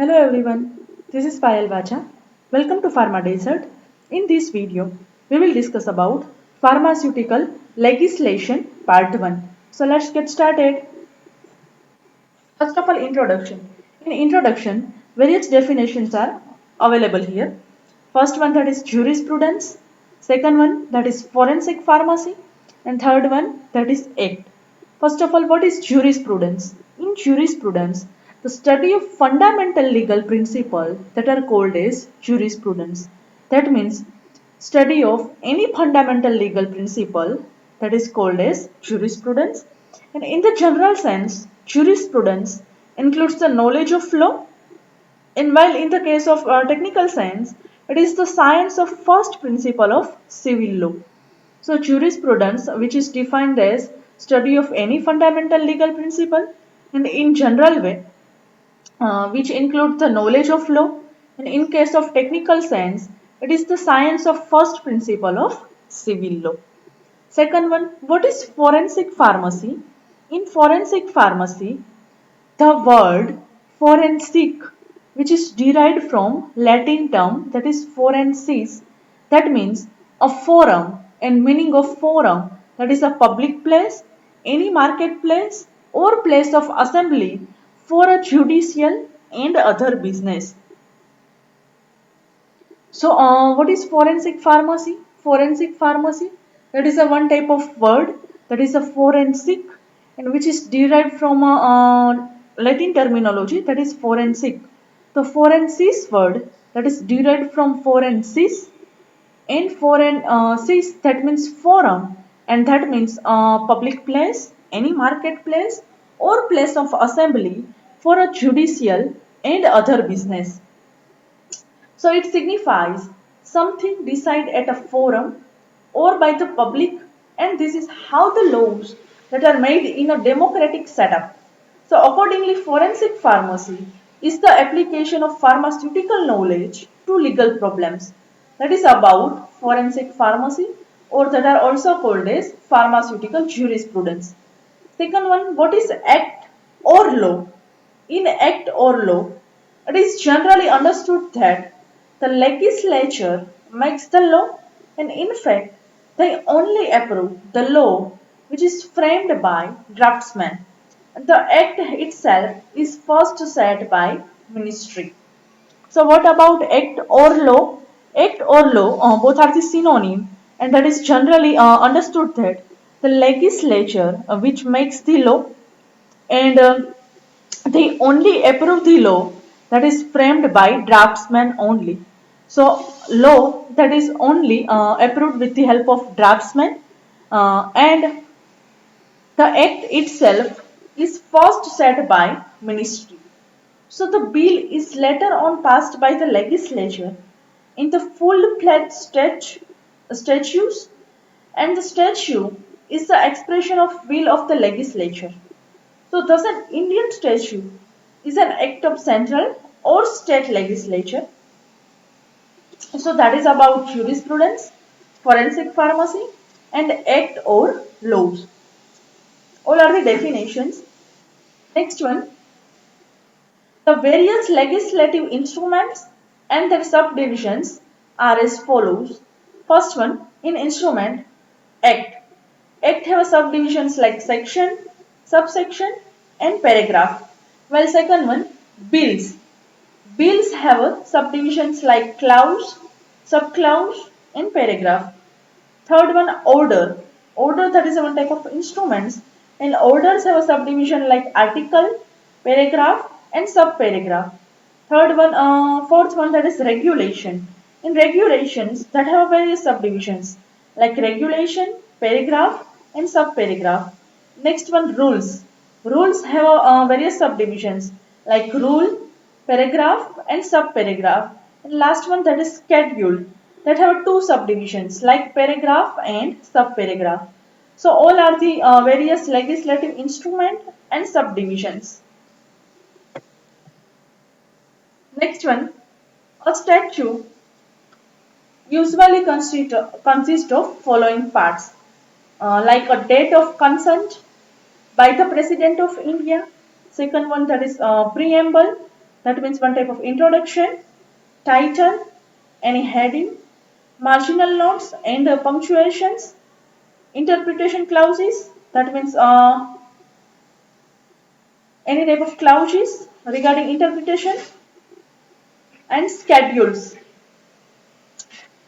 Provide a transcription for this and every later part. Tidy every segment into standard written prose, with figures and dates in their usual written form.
Hello everyone, this is Payal Vacha. Welcome to Pharma Desert. In this video, we will discuss about pharmaceutical legislation part 1. So let's get started. First of all, introduction. In introduction, various definitions are available here. First one that is jurisprudence, second one that is forensic pharmacy, and third one that is act. First of all, what is jurisprudence? In jurisprudence, the study of fundamental legal principles that are called as jurisprudence. That means study of any fundamental legal principle that is called as jurisprudence. And in the general sense, jurisprudence includes the knowledge of law, and while in the case of technical science, it is the science of first principle of civil law. So jurisprudence, which is defined as study of any fundamental legal principle, and in general way, which includes the knowledge of law, and in case of technical science, it is the science of first principle of civil law. Second one, what is forensic pharmacy? In forensic pharmacy, the word forensic, which is derived from Latin term that is forensis, that means a forum, and meaning of forum, that is a public place, any marketplace or place of assembly for a judicial and other business. So, what is forensic pharmacy? Forensic pharmacy, that is a one type of word, that is a forensic, and which is derived from a Latin terminology, that is forensic. The forensis word, that is derived from forensis, and forensis, that means forum, and that means public place, any marketplace or place of assembly for a judicial and other business. So it signifies something decided at a forum or by the public, and this is how the laws that are made in a democratic setup. So accordingly, forensic pharmacy is the application of pharmaceutical knowledge to legal problems. That is about forensic pharmacy, or that are also called as pharmaceutical jurisprudence. Second one, what is act or law? In act or law, it is generally understood that the legislature makes the law, and in fact, they only approve the law which is framed by draftsmen. The act itself is first set by ministry. So what about act or law? Act or law, both are the synonym, and that is generally understood that the legislature which makes the law, and they only approve the law that is framed by draftsmen only. So law that is only approved with the help of draftsmen, and the act itself is first set by ministry. So the bill is later on passed by the legislature in the full-fledged statutes, and the statute is the expression of will of the legislature. So thus an Indian statute is an act of central or state legislature. So that is about jurisprudence, forensic pharmacy, and act or laws. All are the definitions. Next one, the various legislative instruments and their subdivisions are as follows. First one, in instrument, act. Act have subdivisions like section, subsection, and paragraph. While second one, bills. Bills have subdivisions like clause, subclause, and paragraph. Third one, order. Order, that is one type of instruments, and orders have a subdivision like article, paragraph, and subparagraph. Fourth one, that is regulation. In regulations that have various subdivisions like regulation, paragraph, and subparagraph. Next one, rules. Rules have various subdivisions like rule, paragraph, and subparagraph. And last one, that is schedule, that have two subdivisions like paragraph and subparagraph. So all are the various legislative instrument and subdivisions. Next one, a statute usually consist of following parts, like a date of consent by the President of India. Second one, that is preamble, That means one type of introduction, title, any heading, marginal notes and punctuations, interpretation clauses. That means any type of clauses regarding interpretation, and schedules.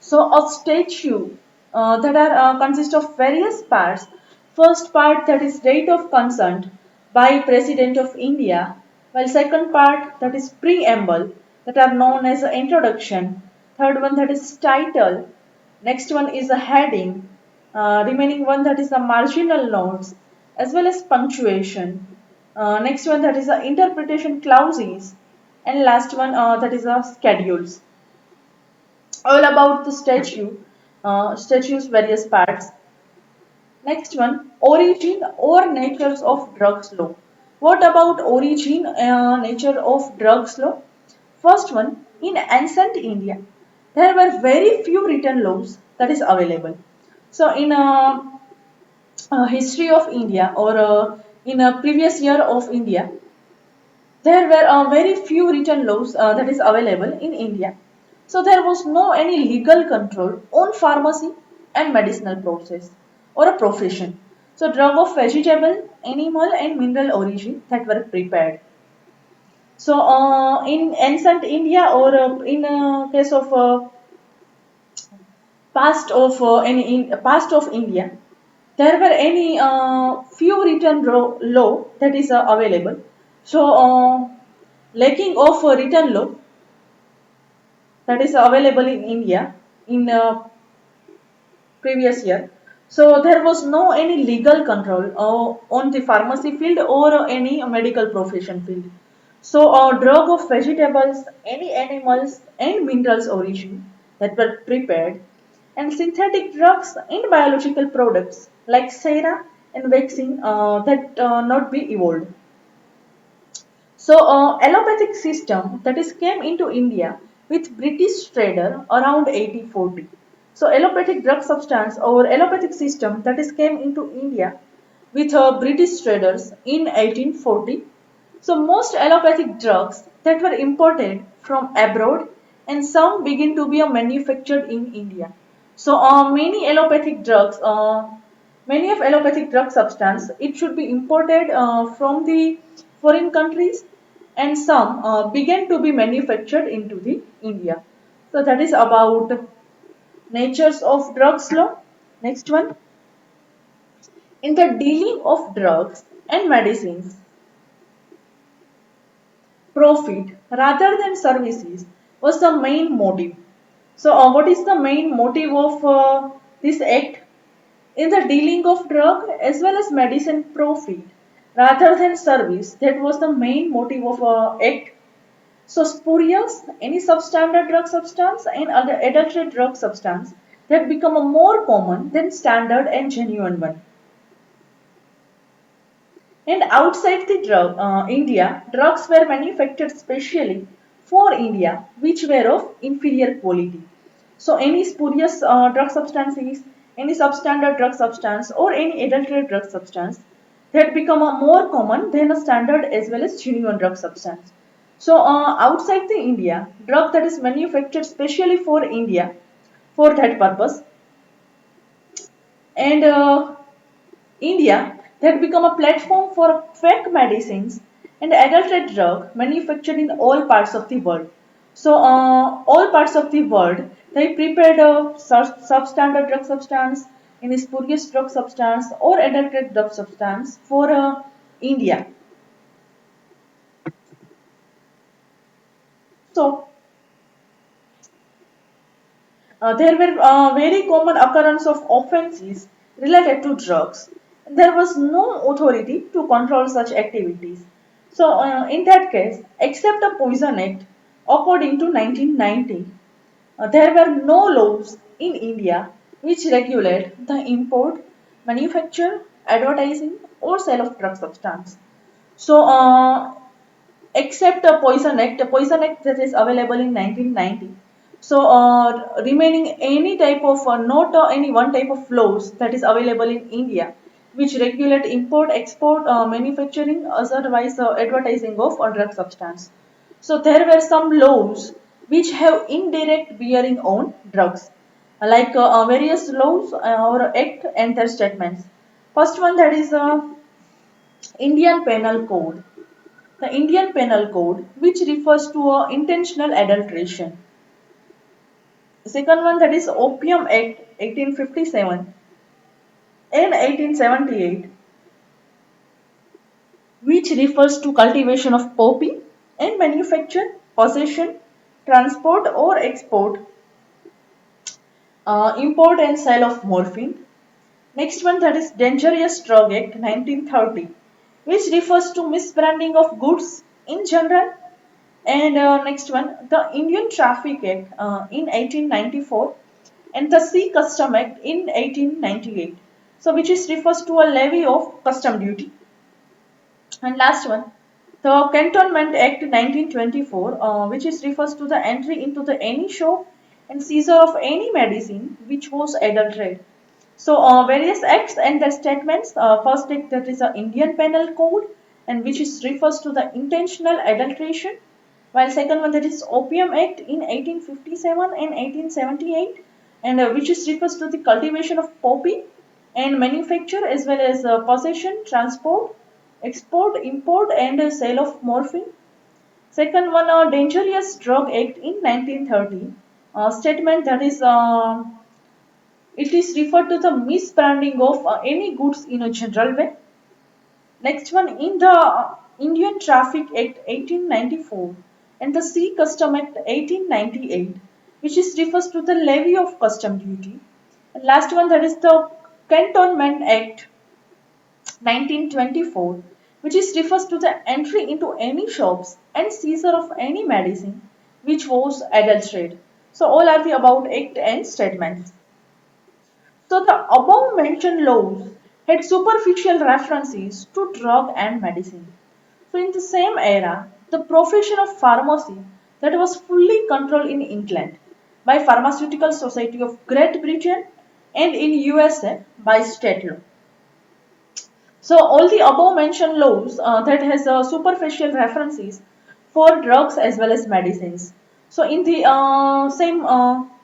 So a statute that are consist of various parts. First part, that is date of consent by President of India, while second part, that is preamble, that are known as introduction. Third one, that is title. Next one is a heading. Remaining one, that is the marginal notes as well as punctuation. Next one, that is the interpretation clauses, and last one, that is the schedules. All about the statue's various parts. Next one, origin or natures of drugs law. What about origin, nature of drugs law? First one, in ancient India, there were very few written laws that is available. So in history of India, or in a previous year of India, there were very few written laws that is available in India. So there was no any legal control on pharmacy and medicinal process or a profession. So drug of vegetable, animal and mineral origin that were prepared. So in ancient India, or in case of past of India, there were any few written law that is available. So lacking of written law that is available in India in previous year. So there was no any legal control on the pharmacy field or any medical profession field. So drug of vegetables, any animals and minerals origin that were prepared, and synthetic drugs and biological products like sera and vaccine that not be evolved. So, allopathic system that is came into India with British trader around 1840. So, allopathic drug substance or allopathic system that is came into India with British traders in 1840. So, most allopathic drugs that were imported from abroad, and some begin to be manufactured in India. So, many of allopathic drug substance, it should be imported from the foreign countries, and some began to be manufactured into the India. So that is about natures of drugs law. Next one, in the dealing of drugs and medicines, profit rather than services was the main motive. So what is the main motive of this act? In the dealing of drug as well as medicine, profit rather than service, that was the main motive of act. So spurious, any substandard drug substance and other adulterate drug substance that become a more common than standard and genuine one. And outside the India, drugs were manufactured specially for India, which were of inferior quality. So any spurious drug substances, any substandard drug substance, or any adulterated drug substance that become a more common than a standard as well as genuine drug substance. So outside the India, drug that is manufactured specially for India for that purpose, and India that become a platform for fake medicines and adulterated drug manufactured in all parts of the world. So, all parts of the world, they prepared a substandard drug substance, in spurious drug substance or adulterated drug substance for India. So, there were very common occurrence of offences related to drugs. There was no authority to control such activities. So, in that case, except the Poison Act, according to 1990, there were no laws in India which regulate the import, manufacture, advertising, or sale of drug substance. So, except a Poison Act that is available in 1990. So, remaining any type of, not any one type of laws that is available in India, which regulate import, export, manufacturing, otherwise advertising of a drug substance. So there were some laws which have indirect bearing on drugs, like various laws or act and their statements. First one, that is Indian Penal Code. The Indian Penal Code, which refers to intentional adulteration. The second one, that is Opium Act 1857 and 1878, which refers to cultivation of poppy and manufacture, possession, transport or export, import and sale of morphine. Next one, that is Dangerous Drug Act 1930, which refers to misbranding of goods in general. And next one, the Indian Traffic Act in 1894 and the Sea Custom Act in 1898. So which is refers to a levy of custom duty. And last one, the Cantonment Act 1924, which is refers to the entry into the any shop and seizure of any medicine which was adulterated. So various acts and their statements. First act, that is the Indian Penal Code, and which is refers to the intentional adulteration. While second one, that is Opium Act in 1857 and 1878, and which is refers to the cultivation of poppy and manufacture as well as possession, transport, export, import, and sale of morphine. Second one, Dangerous Drug Act in 1930, statement that is it is referred to the misbranding of any goods in a general way. Next one, in the Indian Traffic Act 1894 and the Sea Custom Act 1898, which is refers to the levy of custom duty. And last one, that is the Cantonment Act 1924, which is refers to the entry into any shops and seizure of any medicine which was adulterated. So all are the about act and statements. So the above mentioned laws had superficial references to drug and medicine. So in the same era, the profession of pharmacy that was fully controlled in England by Pharmaceutical Society of Great Britain and in USA by state law. So all the above mentioned laws that has superficial references for drugs as well as medicines. So in the same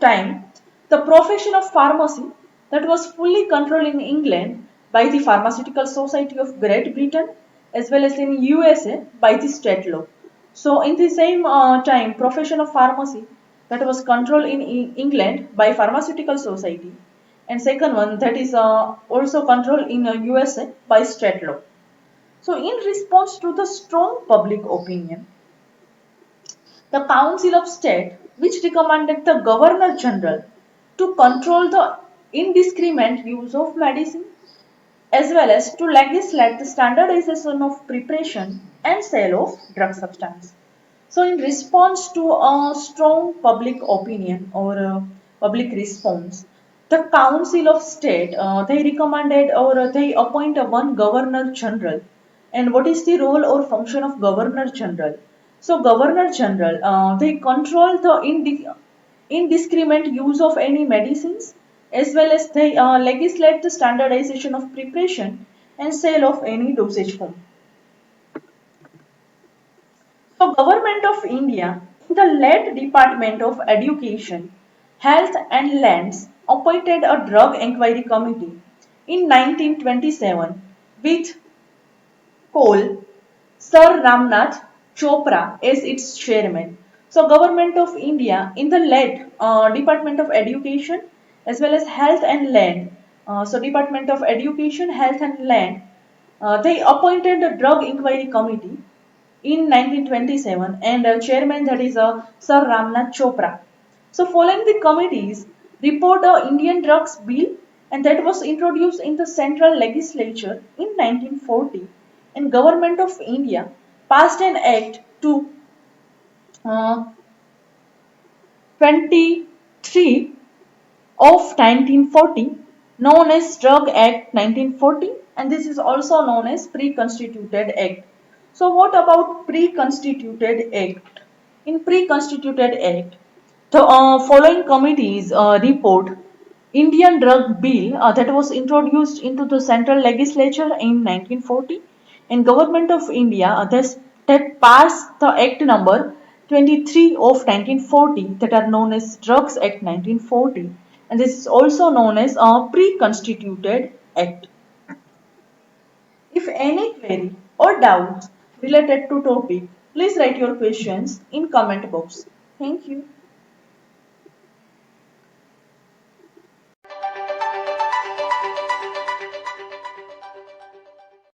time, the profession of pharmacy that was fully controlled in England by the Pharmaceutical Society of Great Britain as well as in USA by the state law. So in the same time, profession of pharmacy that was controlled in England by Pharmaceutical Society, and second one, that is also controlled in USA by state law. So in response to the strong public opinion, the Council of State, which recommended the Governor General to control the indiscriminate use of medicine as well as to legislate the standardization of preparation and sale of drug substance. So, in response to a strong public opinion or public response, the Council of State they recommended or they appoint a one Governor General. And what is the role or function of Governor General? So, Governor General they control the indiscriminate use of any medicines as well as they legislate the standardization of preparation and sale of any dosage form. So, Government of India, in the late Department of Education, Health and Lands, appointed a drug inquiry committee in 1927 with Cole Sir Ramnath Chopra as its chairman. So, Government of India, in the late Department of Education as well as Health and Land, so Department of Education, Health and Land, they appointed a drug inquiry committee in 1927 and chairman that is Sir Ramnath Chopra. So following the committee's report Indian Drugs Bill and that was introduced in the central legislature in 1940 and government of India passed an act to uh, 23 of 1940 known as Drug Act 1940 and this is also known as Pre-Constituted Act. So what about Pre-Constituted Act? In Pre-Constituted Act, the following committees report Indian Drug Bill that was introduced into the central legislature in 1940 and Government of India that passed the Act number 23 of 1940 that are known as Drugs Act 1940, and this is also known as a pre-constituted act. If any query or doubts related to topic, please write your questions in comment box. Thank you.